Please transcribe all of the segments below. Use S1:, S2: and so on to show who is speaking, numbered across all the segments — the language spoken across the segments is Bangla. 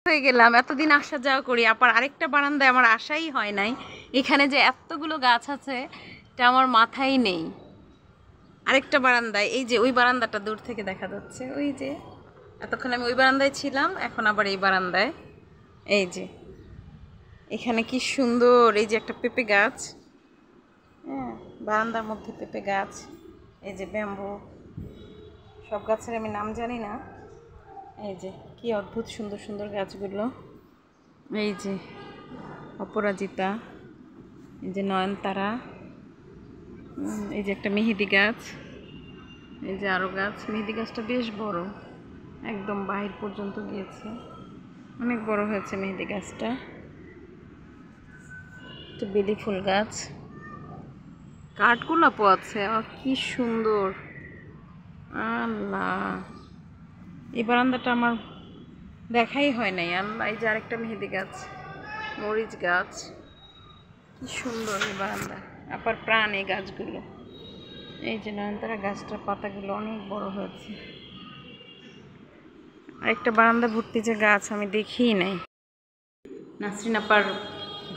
S1: হয়ে গেলাম, এতদিন আসা যাওয়া করি, আবার আরেকটা বারান্দায় আমার আশাই হয় নাই। এখানে যে এতগুলো গাছ আছে এটা আমার মাথায় নেই। আরেকটা বারান্দায়, এই যে ওই বারান্দাটা দূর থেকে দেখা যাচ্ছে, ওই যে এতক্ষণ আমি ওই বারান্দায় ছিলাম, এখন আবার এই বারান্দায়। এই যে এখানে কি সুন্দর, এই যে একটা পেঁপে গাছ, হ্যাঁ বারান্দার মধ্যে পেঁপে গাছ, এই যে ব্যাম্বু, সব গাছের আমি নাম জানি না। এই যে কি অদ্ভুত সুন্দর সুন্দর গাছগুলো, এই যে অপরাজিতা, এই যে নয়নতারা, এই যে একটা মেহেদি গাছ, এই যে আরো গাছ। মেহেদি গাছটা বেশ বড়, একদম বাহির পর্যন্ত গিয়েছে, অনেক বড় হয়েছে মেহেদি গাছটা। একটা বেলি ফুল গাছ, কাঠগোলাপও আছে, কি সুন্দর। আল্লাহ, এই বারান্দাটা আমার দেখাই হয় নাই। আল্লাহ, এই যে আরেকটা মেহেদি গাছ, মরিচ গাছ, কি সুন্দর এই বারান্দা। আবার প্রাণ এই গাছগুলো, এই যে নয়নতারা গাছটার পাতাগুলো অনেক বড় হয়েছে। আরেকটা বারান্দা ভর্তি যে গাছ আমি দেখিই নাই। নাসরিন আপার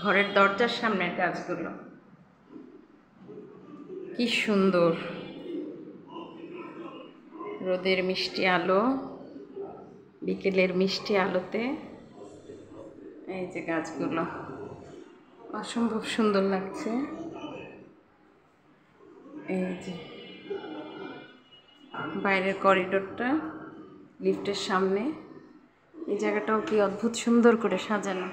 S1: ঘরের দরজার সামনের গাছগুলো কি সুন্দর, রোদের মিষ্টি আলো, বিকেলের মিষ্টি আলোতে এই যে গাছগুলো অসম্ভব সুন্দর লাগছে। এই যে বাইরের করিডোরটা, লিফটের সামনে, এই জায়গাটাও কি অদ্ভুত সুন্দর করে সাজানো।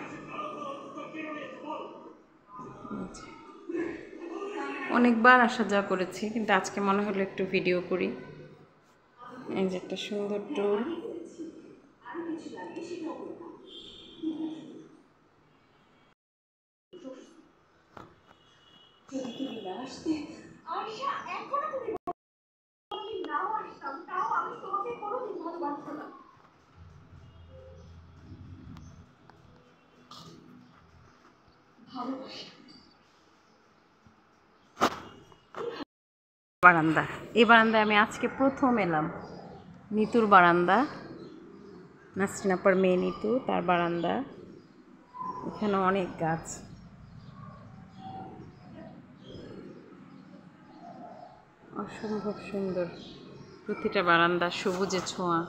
S1: অনেকবার আসা যাওয়া করেছি, কিন্তু আজকে মনে হলো একটু ভিডিও করি। এই যে একটা সুন্দর টুল, বারান্দা। এই বারান্দায় আমি আজকে প্রথম এলাম। নিতুর বারান্দা, নাসরিন আপার মেয়ে নিতু, তার বারান্দা। এখানে অনেক গাছ, অসম্ভব সুন্দর। প্রতিটা বারান্দা সবুজে ছোঁয়া।